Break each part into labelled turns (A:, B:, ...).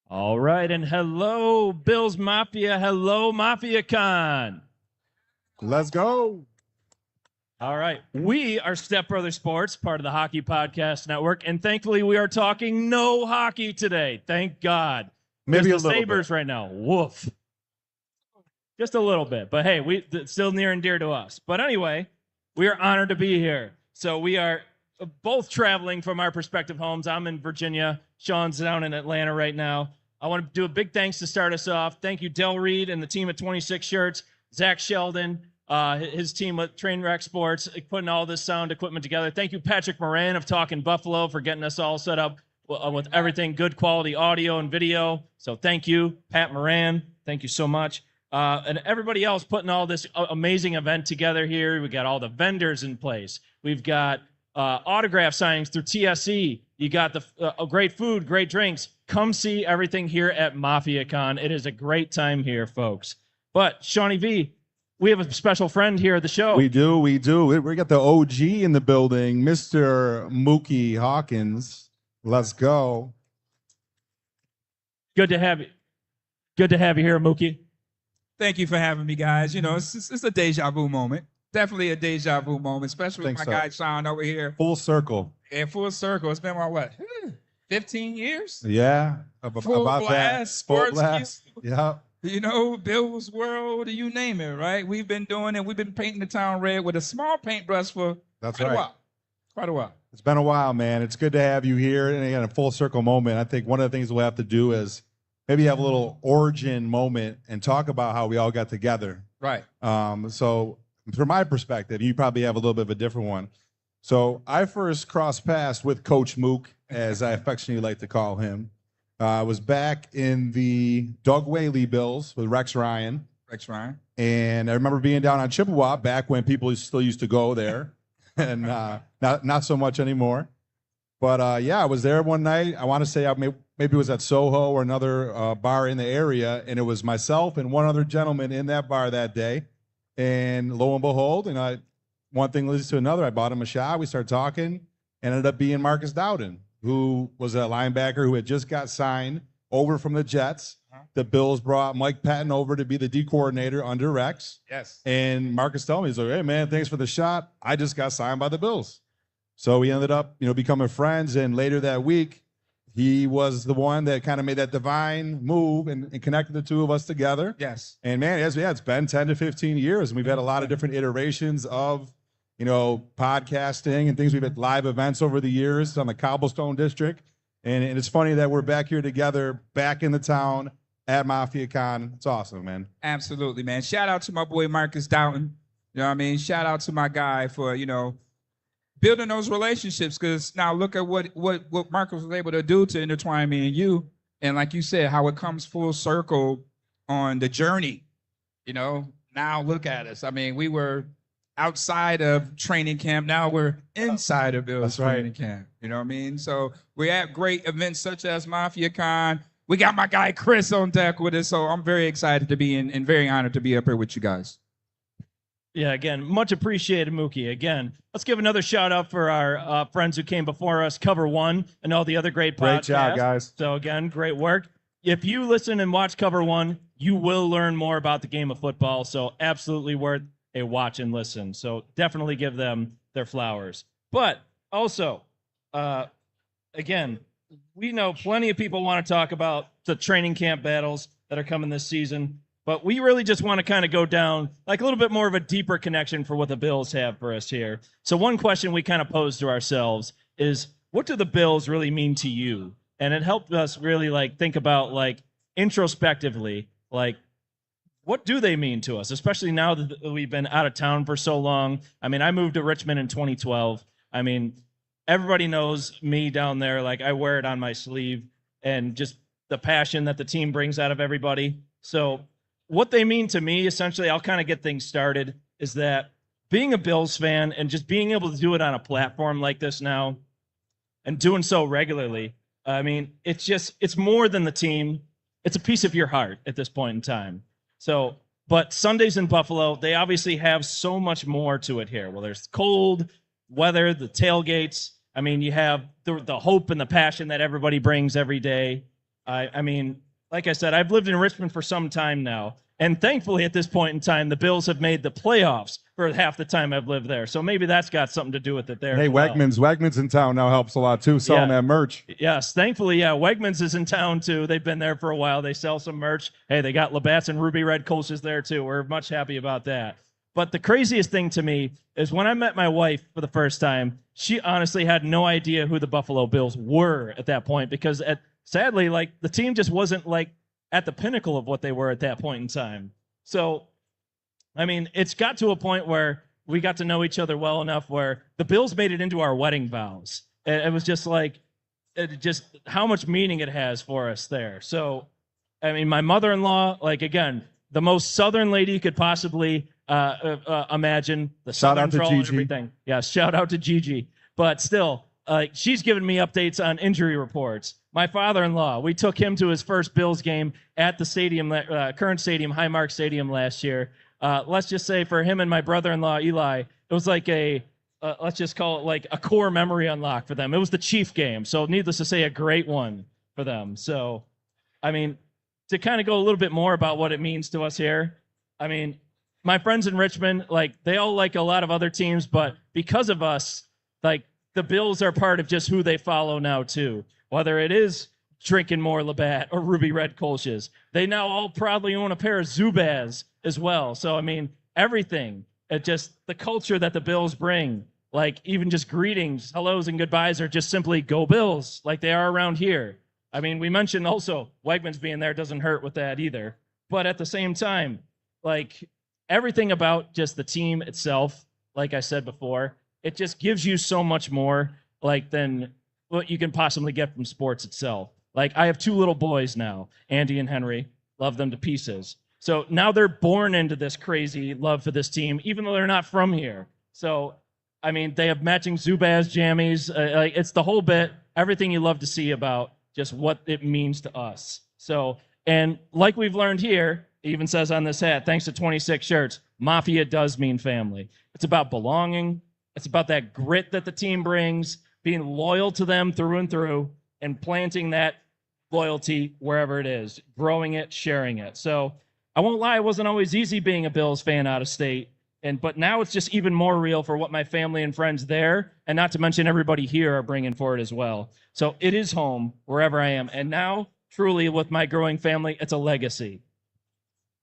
A: All right, and hello, Bills Mafia. Hello, Mafia Con.
B: Let's go.
A: All right, we are Step Brother Sports, part of the Hockey Podcast Network, and thankfully we are talking no hockey today. Thank God.
B: Maybe
A: Because
B: a
A: the
B: little
A: Sabres
B: bit.
A: right now, woof. Just a little bit, but hey, it's still near and dear to us. But anyway, we are honored to be here. So we are both traveling from our respective homes. I'm in Virginia. Shaun's down in Atlanta right now. I want to do a big thanks to start us off. Thank you, Del Reed and the team at 26 Shirts, Zach Sheldon, his team at Trainwreck Sports, putting all this sound equipment together. Thank you, Patrick Moran of Talking Buffalo, for getting us all set up with everything, good quality audio and video. So thank you, Pat Moran. Thank you so much. And everybody else putting all this amazing event together here. We got all the vendors in place. We've got autograph signings through TSE. You got the great food, great drinks. Come see everything here at Mafia Con. It is a great time here, folks. But Shawnee V, we have a special friend here at the show.
B: We do. We got the OG in the building, Mr. Muki Hawkins. Let's go.
A: Good to have you. Good to have you here, Muki.
C: Thank you for having me, guys. You know, it's a deja vu moment. Definitely a deja vu moment, especially with my guy Shaun over here.
B: Full circle.
C: And full circle. It's been what? 15 years?
B: Yeah.
C: Full
B: about
C: blast,
B: that.
C: sports.
B: Full blast. Yeah.
C: You know, Bill's World, you name it, right? We've been doing it. We've been painting the town red with a small paintbrush for
B: That's
C: quite
B: right.
C: a while. Quite a while.
B: It's been a while, man. It's good to have you here. And again, a full circle moment. I think one of the things we'll have to do is maybe have a little origin moment and talk about how we all got together.
C: Right.
B: So from my perspective, you probably have a little bit of a different one. So I first crossed paths with Coach Mook, as I affectionately like to call him. I was back in the Doug Whaley Bills with Rex Ryan.
C: Rex Ryan.
B: And I remember being down on Chippewa back when people still used to go there, and not so much anymore. But yeah, I was there one night. I want to say maybe it was at Soho or another bar in the area, and it was myself and one other gentleman in that bar that day. And lo and behold, one thing leads to another. I bought him a shot. We started talking, and ended up being Marcus Dowden, who was a linebacker who had just got signed over from the Jets. The Bills brought Mike Patton over to be the D coordinator under Rex.
C: Yes.
B: And Marcus told me, he's like, hey, man, thanks for the shot. I just got signed by the Bills. So we ended up, becoming friends. And later that week, he was the one that kind of made that divine move and connected the two of us together.
C: Yes.
B: And man, it's been 10 to 15 years. And we've had a lot of different iterations of, podcasting and things. We've had live events over the years on the Cobblestone District. And it's funny that we're back here together, back in the town at Mafia Con. It's awesome, man.
C: Absolutely, man. Shout out to my boy Marcus Dowden. You know what I mean? Shout out to my guy for, building those relationships, because now look at what Marcus was able to do to intertwine me and you. And like you said, how it comes full circle on the journey. Now look at us. I mean, we were outside of training camp. Now we're inside of Bill's training camp. You know what I mean? So we're at great events such as Mafia Con. We got my guy Chris on deck with us. So I'm very excited to be in and very honored to be up here with you guys.
A: Yeah, again, much appreciated, Muki. Again, let's give another shout out for our friends who came before us, Cover One, and all the other great podcasts.
B: Great job, guys.
A: So again, great work. If you listen and watch Cover One, you will learn more about the game of football. So absolutely worth a watch and listen. So definitely give them their flowers. But also, again, we know plenty of people want to talk about the training camp battles that are coming this season. But we really just want to kind of go down like a little bit more of a deeper connection for what the Bills have for us here. So one question we kind of pose to ourselves is, what do the Bills really mean to you? And it helped us really think about introspectively, what do they mean to us, especially now that we've been out of town for so long? I mean, I moved to Richmond in 2012. I mean, everybody knows me down there. I wear it on my sleeve, and just the passion that the team brings out of everybody. So what they mean to me, essentially, I'll kind of get things started, is that being a Bills fan and just being able to do it on a platform like this now and doing so regularly, I mean, it's more than the team. It's a piece of your heart at this point in time. So, but Sundays in Buffalo, they obviously have so much more to it here. Well, there's cold weather, the tailgates. I mean, you have the hope and the passion that everybody brings every day. I mean, like I said, I've lived in Richmond for some time now. And thankfully, at this point in time, the Bills have made the playoffs for half the time I've lived there. So maybe that's got something to do with it there.
B: Hey,
A: as well.
B: Wegmans in town now helps a lot too, selling that merch.
A: Yes, thankfully, yeah. Wegmans is in town too. They've been there for a while. They sell some merch. Hey, they got Labatt's and Ruby Red coaches there too. We're much happy about that. But the craziest thing to me is when I met my wife for the first time, she honestly had no idea who the Buffalo Bills were at that point because sadly, like the team just wasn't like at the pinnacle of what they were at that point in time. So, I mean, it's got to a point where we got to know each other well enough where the Bills made it into our wedding vows. It was just like, just how much meaning it has for us there. So, I mean, my mother-in-law, like, again, the most Southern lady you could possibly imagine. The
B: Shout
A: Southern
B: out to
A: drawl and
B: Gigi.
A: everything. Yeah, shout out to Gigi. But still, she's given me updates on injury reports. My father-in-law, we took him to his first Bills game at the stadium, current stadium, Highmark Stadium last year. Let's just say for him and my brother-in-law, Eli, it was like let's just call it like a core memory unlock for them. It was the Chief game. So needless to say, a great one for them. So, I mean, to kind of go a little bit more about what it means to us here, I mean, my friends in Richmond, like they all like a lot of other teams, but because of us, like the Bills are part of just who they follow now too. Whether it is drinking more Labatt or Ruby Red Kolsch's, they now all proudly own a pair of Zubaz as well. So I mean, everything. It just the culture that the Bills bring, like even just greetings, hellos, and goodbyes are just simply "Go Bills," like they are around here. I mean, we mentioned also Wegmans being there doesn't hurt with that either. But at the same time, like everything about just the team itself, like I said before, it just gives you so much more like than what you can possibly get from sports itself. Like I have two little boys now, Andy and Henry, love them to pieces. So now they're born into this crazy love for this team, even though they're not from here. So, I mean, they have matching Zubaz jammies. Like it's the whole bit, everything you love to see about just what it means to us. So, and like we've learned here, it even says on this hat, thanks to 26 shirts, Mafia does mean family. It's about belonging. It's about that grit that the team brings, being loyal to them through and through, and planting that loyalty wherever it is, growing it, sharing it. So I won't lie, it wasn't always easy being a Bills fan out of state. But now it's just even more real for what my family and friends there, and not to mention everybody here, are bringing for it as well. So it is home wherever I am. And now, truly, with my growing family, it's a legacy.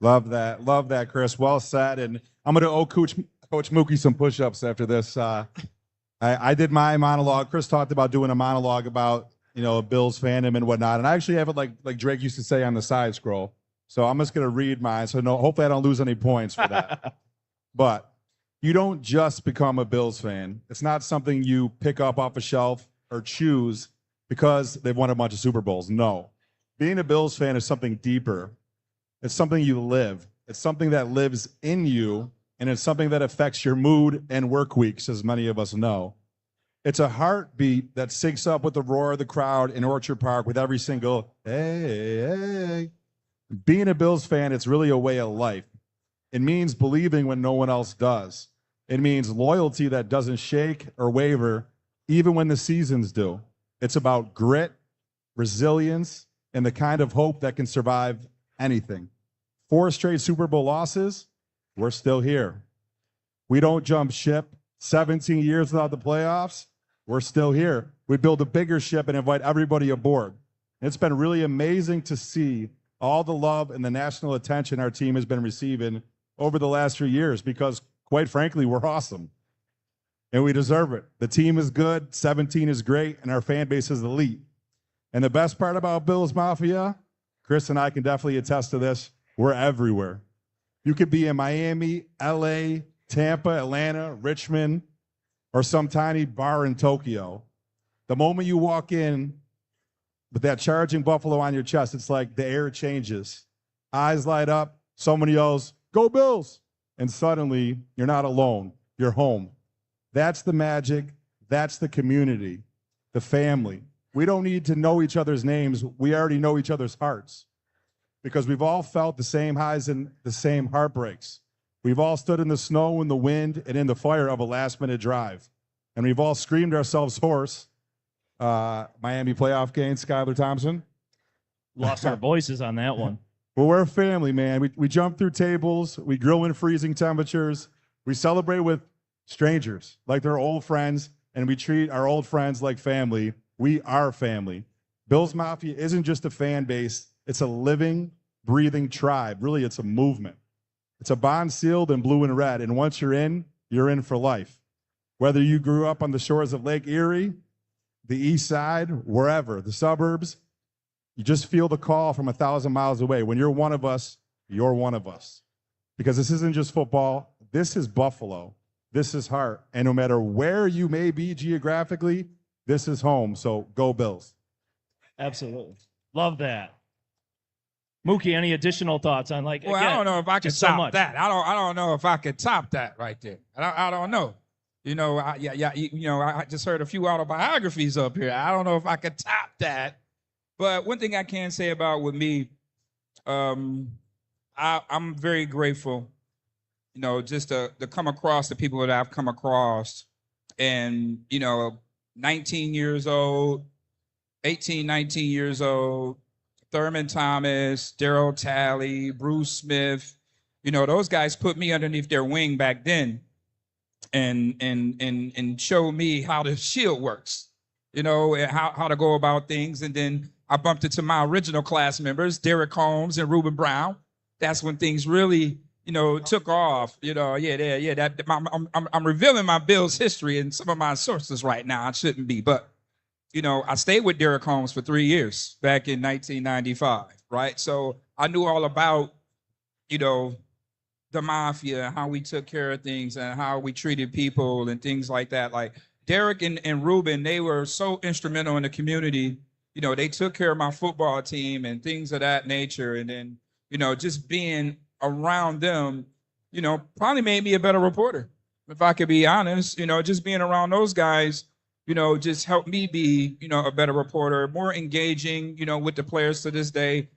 B: Love that, Chris. Well said. And I'm going to owe Coach Muki some push-ups after this. I did my monologue. Chris talked about doing a monologue about, a Bills fandom and whatnot. And I actually have it like Drake used to say on the side scroll. So I'm just going to read mine. So hopefully I don't lose any points for that. But you don't just become a Bills fan. It's not something you pick up off a shelf or choose because they've won a bunch of Super Bowls. No. Being a Bills fan is something deeper. It's something you live. It's something that lives in you, and it's something that affects your mood and work weeks, as many of us know. It's a heartbeat that syncs up with the roar of the crowd in Orchard Park with every single, hey, hey. Being a Bills fan, it's really a way of life. It means believing when no one else does. It means loyalty that doesn't shake or waver, even when the seasons do. It's about grit, resilience, and the kind of hope that can survive anything. 4 straight Super Bowl losses, we're still here. We don't jump ship. 17 years without the playoffs, we're still here. We build a bigger ship and invite everybody aboard. It's been really amazing to see all the love and the national attention our team has been receiving over the last few years because, quite frankly, we're awesome. And we deserve it. The team is good, 17 is great, and our fan base is elite. And the best part about Bills Mafia, Chris and I can definitely attest to this, we're everywhere. You could be in Miami, LA, Tampa, Atlanta, Richmond, or some tiny bar in Tokyo. The moment you walk in with that charging buffalo on your chest, it's like the air changes. Eyes light up, someone yells, "Go Bills!" And suddenly, you're not alone. You're home. That's the magic. That's the community, the family. We don't need to know each other's names. We already know each other's hearts because we've all felt the same highs and the same heartbreaks. We've all stood in the snow, in the wind, and in the fire of a last-minute drive. And we've all screamed ourselves hoarse. Miami playoff game, Skylar Thompson.
A: Lost our voices on that one.
B: Well, we're a family, man. We jump through tables. We grill in freezing temperatures. We celebrate with strangers like they're old friends, and we treat our old friends like family. We are family. Bills Mafia isn't just a fan base. It's a living, breathing tribe. Really, it's a movement. It's a bond sealed in blue and red, and once you're in for life. Whether you grew up on the shores of Lake Erie, the east side, wherever, the suburbs, you just feel the call from 1,000 miles away. When you're one of us, you're one of us. Because this isn't just football. This is Buffalo. This is heart. And no matter where you may be geographically, this is home. So go Bills.
A: Absolutely. Love that. Mookie, any additional thoughts on
C: Well,
A: again,
C: I don't know if I can
A: just so
C: top
A: much.
C: that. I don't know if I could top that right there. I don't know. You know, I just heard a few autobiographies up here. I don't know if I could top that. But one thing I can say about with me, I'm very grateful, you know, just to come across the people that I've come across. And, you know, 19 years old, 18, 19 years old, Thurman Thomas, Daryl Talley, Bruce Smith, you know, those guys put me underneath their wing back then and showed me how the shield works, you know, and how to go about things. And then I bumped into my original class members, Derek Holmes and Reuben Brown. That's when things really, you know, took off. You know, I'm revealing my Bills history and some of my sources right now. I shouldn't be, but you know, I stayed with Derek Holmes for 3 years back in 1995, right? So I knew all about, you know, the mafia, how we took care of things and how we treated people and things like that. Like Derek and Reuben, they were so instrumental in the community. You know, they took care of my football team and things of that nature. And then, you know, just being around them, you know, probably made me a better reporter, if I could be honest. You know, just being around those guys, you know, just helped me be, you know, a better reporter, more engaging, you know, with the players to this day.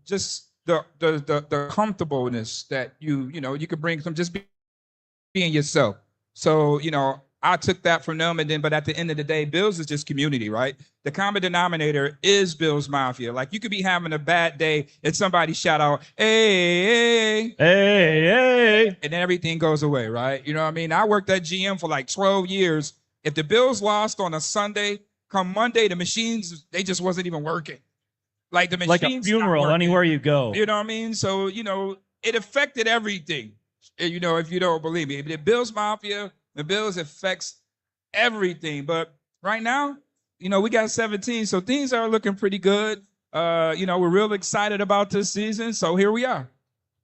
C: Just the comfortableness that you know, you could bring from just being yourself. So, you know, I took that from them, and then, but at the end of the day, Bills is just community, right? The common denominator is Bills Mafia. Like you could be having a bad day and somebody shout out, hey,
A: Hey, hey.
C: and then everything goes away, right? You know what I mean? I worked at GM for like 12 years. If the Bills lost on a Sunday, come Monday, the machines, they just wasn't even working. Like the machines.
A: Like a funeral anywhere you go.
C: You know what I mean? So, you know, it affected everything. You know, if you don't believe me. The Bills Mafia, the Bills affects everything. But right now, you know, we got 17, so things are looking pretty good. You know, we're real excited about this season, so here we are.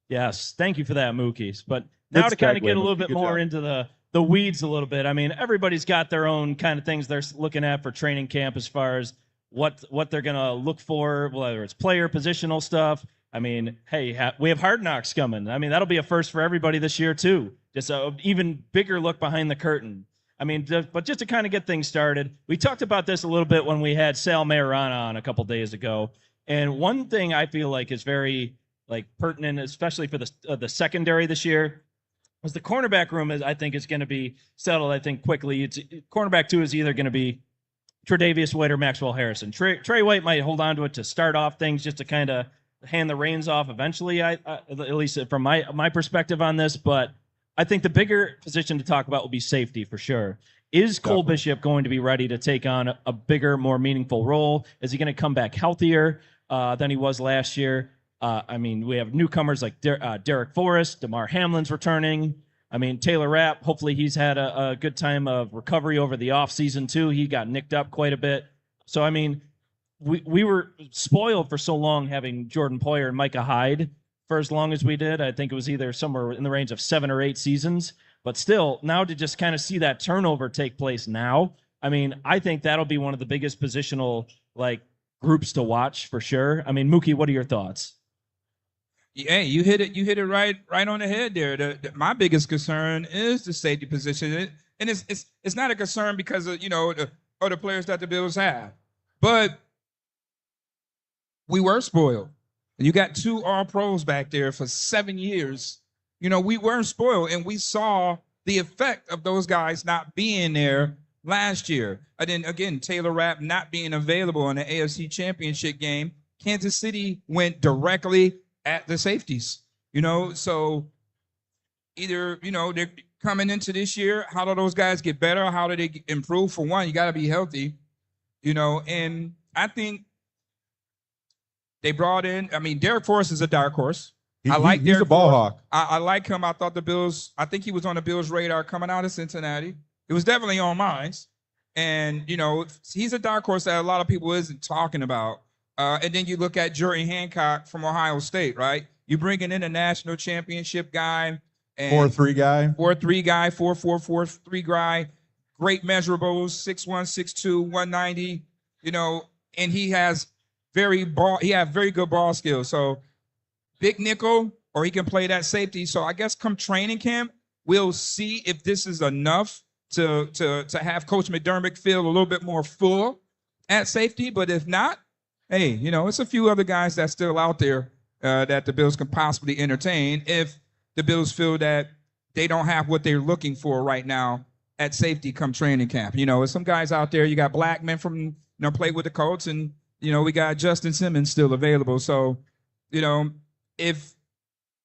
A: Yes, thank you for that, Mookies. But now
B: Good
A: to kind of
B: segue,
A: get a little
B: Mookie.
A: bit
B: Good
A: more
B: job.
A: into the weeds a little bit. I mean, everybody's got their own kind of things they're looking at for training camp as far as what they're going to look for, whether it's player positional stuff. I mean, hey, we have Hard Knocks coming. I mean, that'll be a first for everybody this year too. Just an even bigger look behind the curtain. I mean, but just to kind of get things started, we talked about this a little bit when we had Sal Mayorana on a couple days ago. And one thing I feel like is very like pertinent, especially for the secondary this year, was the cornerback room. I think is going to be settled. I think quickly. It's cornerback 2 is either going to be Tre'Davious White or Maxwell Harrison. Trey White might hold on to it to start off things, just to kind of hand the reins off eventually. At least from my perspective on this, but I think the bigger position to talk about will be safety for sure. Is Cole Bishop going to be ready to take on a bigger, more meaningful role? Is he going to come back healthier than he was last year? I mean, we have newcomers like Derek Forrest, DeMar Hamlin's returning. I mean, Taylor Rapp, hopefully he's had a good time of recovery over the offseason too. He got nicked up quite a bit. So, I mean, we were spoiled for so long having Jordan Poyer and Micah Hyde for as long as we did. I think it was either somewhere in the range of 7 or 8 seasons. But still, now to just kind of see that turnover take place now, I mean, I think that'll be one of the biggest positional like groups to watch for sure. I mean, Mookie, what are your thoughts?
C: Yeah, you hit it right on the head there. My biggest concern is the safety position, and it's not a concern because of, you know, the other players that the Bills have, but we were spoiled. You got 2 All-Pros back there for 7 years. You know, we weren't spoiled, and we saw the effect of those guys not being there last year. And then again, Taylor Rapp not being available in the AFC Championship game Kansas City went directly at the safeties. So either, they're coming into this year, how do those guys get better? How do they improve? For one, you got to be healthy, and I think they brought in, Derek Forrest is a dark horse.
B: He's a ball hawk.
C: I like him. I thought I think he was on the Bills' radar coming out of Cincinnati. It was definitely on mine. And, he's a dark horse that a lot of people isn't talking about. And then you look at Jerry Hancock from Ohio State, right? You bringing in a national championship guy.
B: 4-3 guy.
C: 4-3 guy, 4-4, 4-3 guy. Great measurables, 6'1", 6'2", 190, and he has very good ball skills. So big nickel, or he can play that safety. So I guess come training camp, we'll see if this is enough to have Coach McDermott feel a little bit more full at safety. But if not, hey, it's a few other guys that's still out there that the Bills can possibly entertain if the Bills feel that they don't have what they're looking for right now at safety come training camp. There's some guys out there. You got Blackman from, played with the Colts, and, we got Justin Simmons still available. So, if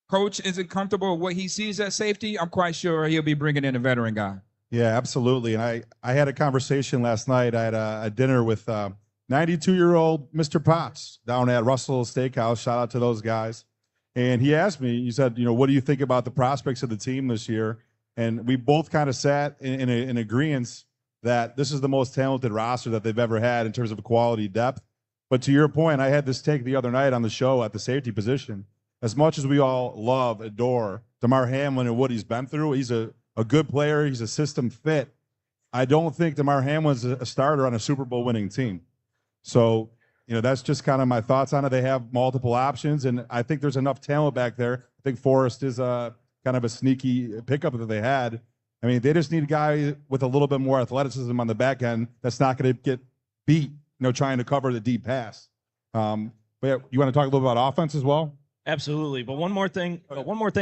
C: Coach isn't comfortable with what he sees at safety, I'm quite sure he'll be bringing in a veteran guy.
B: Yeah, absolutely. And I had a conversation last night. I had a dinner with 92-year-old Mr. Potts down at Russell Steakhouse. Shout out to those guys. And he asked me, he said, what do you think about the prospects of the team this year? And we both kind of sat in agreement that this is the most talented roster that they've ever had in terms of quality depth. But to your point, I had this take the other night on the show at the safety position. As much as we all love, adore Damar Hamlin and what he's been through, he's a good player. He's a system fit. I don't think Damar Hamlin's a starter on a Super Bowl winning team. So, that's just kind of my thoughts on it. They have multiple options, and I think there's enough talent back there. I think Forrest is kind of a sneaky pickup that they had. They just need a guy with a little bit more athleticism on the back end that's not going to get beat, trying to cover the deep pass. But yeah, you want to talk a little about offense as well?
A: Absolutely. But one more thing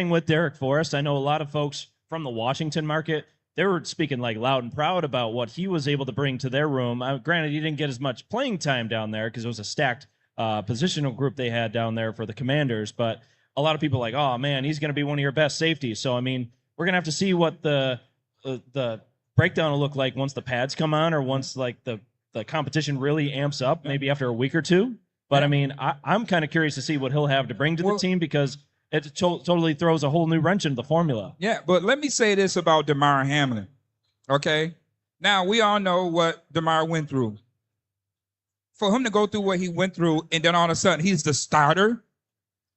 A: with Derek Forrest. I know a lot of folks from the Washington market, they were speaking like loud and proud about what he was able to bring to their room. Granted, he didn't get as much playing time down there because it was a stacked positional group they had down there for the Commanders. But a lot of people are like, oh man, he's going to be one of your best safeties. So we're going to have to see what the breakdown will look like once the pads come on, or once like the competition really amps up, maybe after a week or two. But I'm kind of curious to see what he'll have to bring to the team, because it totally throws a whole new wrench into the formula.
C: Yeah, but let me say this about Damar Hamlin, okay? Now, we all know what Damar went through. For him to go through what he went through, and then all of a sudden he's the starter,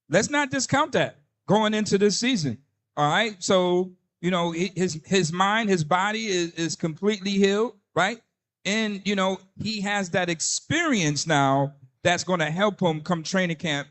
C: let's not discount that going into this season, all right? So, his mind, his body is completely healed, right? And, he has that experience now that's going to help him come training camp,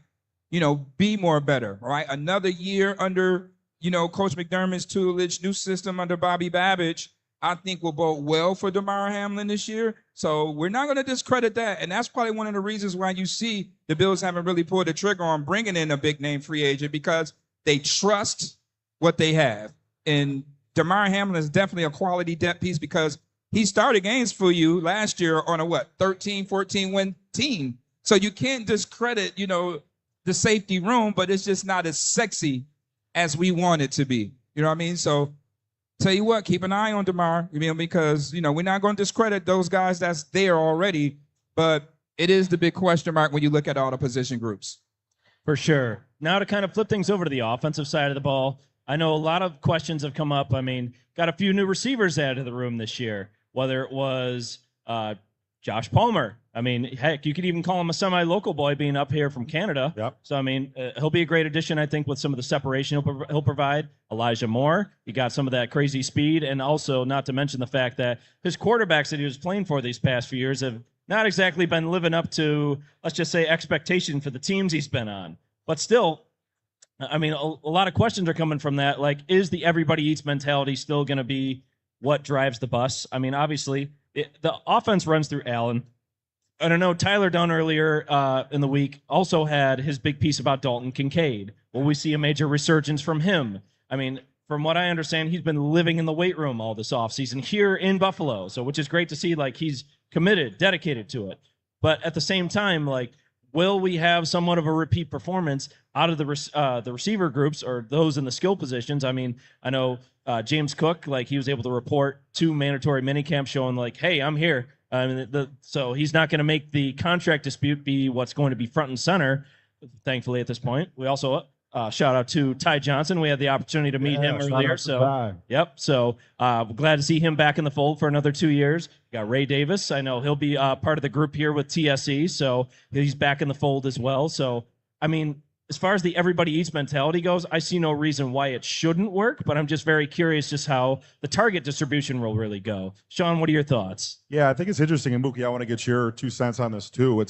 C: be more better, right? Another year under, Coach McDermott's tutelage, new system under Bobby Babbage, I think will bode well for Damar Hamlin this year. So we're not going to discredit that. And that's probably one of the reasons why you see the Bills haven't really pulled the trigger on bringing in a big name free agent, because they trust what they have. And Damar Hamlin is definitely a quality depth piece, because he started games for you last year on a 13, 14 win team. So you can't discredit, the safety room, but it's just not as sexy as we want it to be. You know what I mean? So tell you what, keep an eye on Damar, because, we're not going to discredit those guys that's there already, but it is the big question mark when you look at all the position groups.
A: For sure. Now to kind of flip things over to the offensive side of the ball, I know a lot of questions have come up. Got a few new receivers added to the room this year, whether it was Josh Palmer. Heck, you could even call him a semi-local boy, being up here from Canada.
B: Yep.
A: So, he'll be a great addition, I think, with some of the separation he'll provide. Elijah Moore, he got some of that crazy speed, and also not to mention the fact that his quarterbacks that he was playing for these past few years have not exactly been living up to, let's just say, expectation for the teams he's been on. But still, a lot of questions are coming from that. Like, is the everybody eats mentality still going to be what drives the bus? Obviously, the offense runs through Allen. I don't know, Tyler Dunn earlier in the week also had his big piece about Dalton Kincaid. Will we see a major resurgence from him? From what I understand, he's been living in the weight room all this offseason here in Buffalo, which is great to see. Like, he's committed, dedicated to it. But at the same time, will we have somewhat of a repeat performance out of the receiver groups or those in the skill positions? I mean, I know James Cook, like he was able to report 2 mandatory minicamps showing like, hey, I'm here. I mean, so he's not going to make the contract dispute be what's going to be front and center, thankfully, at this point. We also shout out to Ty Johnson. We had the opportunity to meet him earlier. So, yep. So, glad to see him back in the fold for another 2 years. We got Ray Davis. I know he'll be part of the group here with TSE. So, he's back in the fold as well. So, I mean, as far as the everybody eats mentality goes, I see no reason why it shouldn't work, but I'm just very curious just how the target distribution will really go. Shaun, what are your thoughts?
B: Yeah, I think it's interesting. And Muki, I want to get your 2 cents on this too.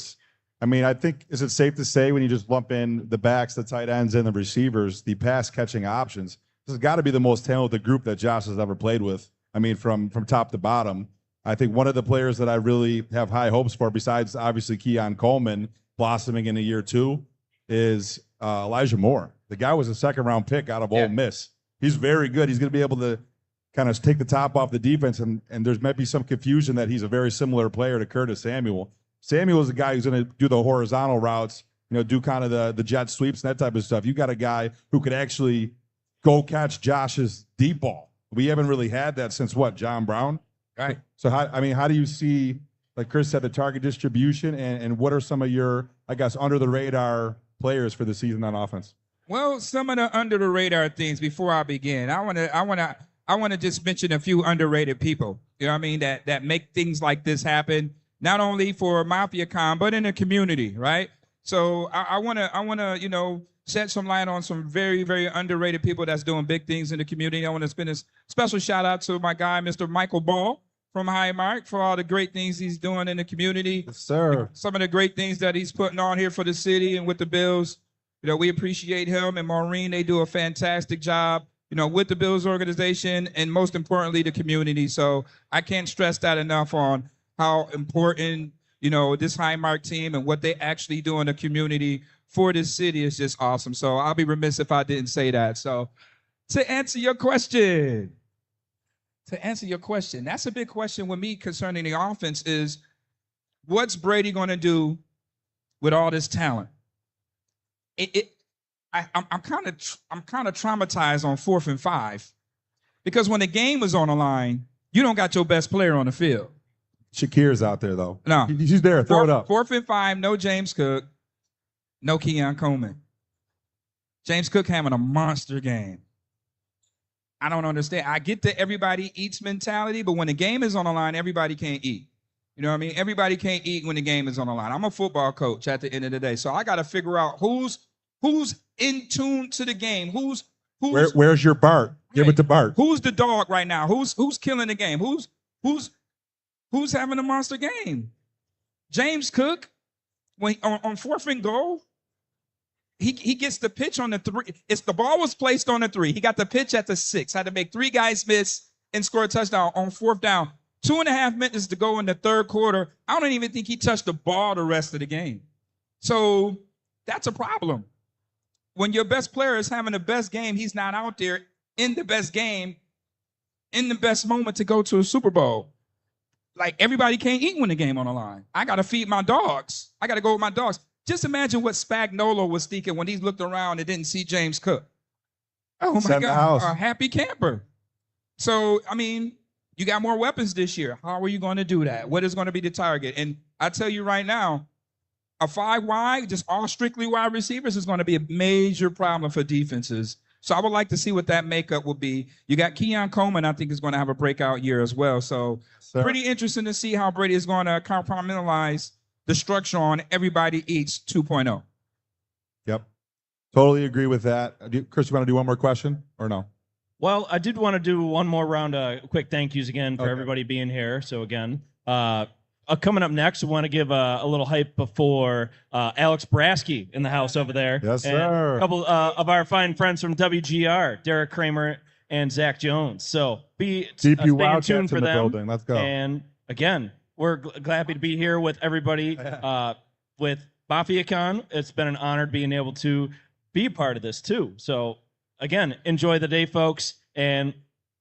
B: I think, is it safe to say when you just lump in the backs, the tight ends, and the receivers, the pass catching options, this has got to be the most talented group that Josh has ever played with. I mean, from top to bottom. I think one of the players that I really have high hopes for, besides obviously Keon Coleman blossoming in a year 2, is Elijah Moore. The guy was a 2nd-round pick out of Ole Miss. He's very good. He's going to be able to kind of take the top off the defense, and there's might be some confusion that he's a very similar player to Curtis Samuel. Samuel is a guy who's going to do the horizontal routes, do kind of the jet sweeps and that type of stuff. You got a guy who could actually go catch Josh's deep ball. We haven't really had that since what, John Brown?
C: Right.
B: So how do you see, like Chris said, the target distribution, and what are some of your, I guess, under the radar players for the season on offense?
C: Well, some of the under the radar things before I begin, I want to just mention a few underrated people. You know what I mean? That make things like this happen, not only for Mafia Con, but in the community, right? So I want to shed some light on some very, very underrated people that's doing big things in the community. I want to spend a special shout out to my guy, Mr. Michael Ball from Highmark, for all the great things he's doing in the community.
B: Yes, sir.
C: Some of the great things that he's putting on here for the city and with the Bills. We appreciate him and Maureen. They do a fantastic job, with the Bills organization and most importantly, the community. So I can't stress that enough on how important, this Highmark team and what they actually do in the community for this city is just awesome. So I'll be remiss if I didn't say that. So to answer your question, that's a big question with me concerning the offense is, what's Brady going to do with all this talent? I'm kind of traumatized on 4th and 5 because when the game is on the line, you don't got your best player on the field.
B: Shakir's out there though.
C: No,
B: he's there. Throw it up.
C: 4th and 5, no James Cook, no Keon Coleman. James Cook having a monster game. I don't understand. I get the everybody eats mentality, but when the game is on the line, everybody can't eat. You know what I mean? Everybody can't eat when the game is on the line. I'm a football coach at the end of the day, so I got to figure out who's in tune to the game. Where's
B: your Bart? Give it to Bart.
C: Who's the dog right now? Who's killing the game? Who's having a monster game? James Cook, when on 4th and goal, he gets the pitch on the 3. The ball was placed on the 3. He got the pitch at the 6. Had to make 3 guys miss and score a touchdown on 4th down. 2.5 minutes to go in the 3rd quarter. I don't even think he touched the ball the rest of the game. So that's a problem. When your best player is having the best game, he's not out there in the best game, in the best moment to go to a Super Bowl. Like, everybody can't eat when the game on the line. I got to feed my dogs. I got to go with my dogs. Just imagine what Spagnuolo was thinking when he looked around and didn't see James Cook. Oh, my God, a happy camper. So, I mean, you got more weapons this year. How are you going to do that? What is going to be the target? And I tell you right now, a 5 wide, just all strictly wide receivers is going to be a major problem for defenses. So I would like to see what that makeup will be. You got Keon Coleman, I think, is going to have a breakout year as well. So pretty interesting to see how Brady is going to compartmentalize the structure on everybody eats 2.0.
B: Yep. Totally agree with that. Chris, you want to do one more question or no?
A: Well, I did want to do one more round of quick thank yous again for everybody being here. So again, coming up next, we want to give a little hype before Alex Brasky in the house over there.
B: Yes,
A: and
B: sir.
A: A couple of our fine friends from WGR, Derek Kramer and Zach Jones. So stay tuned for them.
B: Building. Let's go.
A: And again, we're happy to be here with everybody with Mafia Con. It's been an honor being able to be a part of this too. So again, enjoy the day, folks, and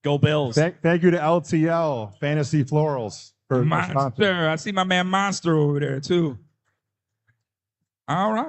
A: go Bills.
B: Thank you to LTL Fantasy Florals.
C: Monster. I see my man Monster over there, too. All right.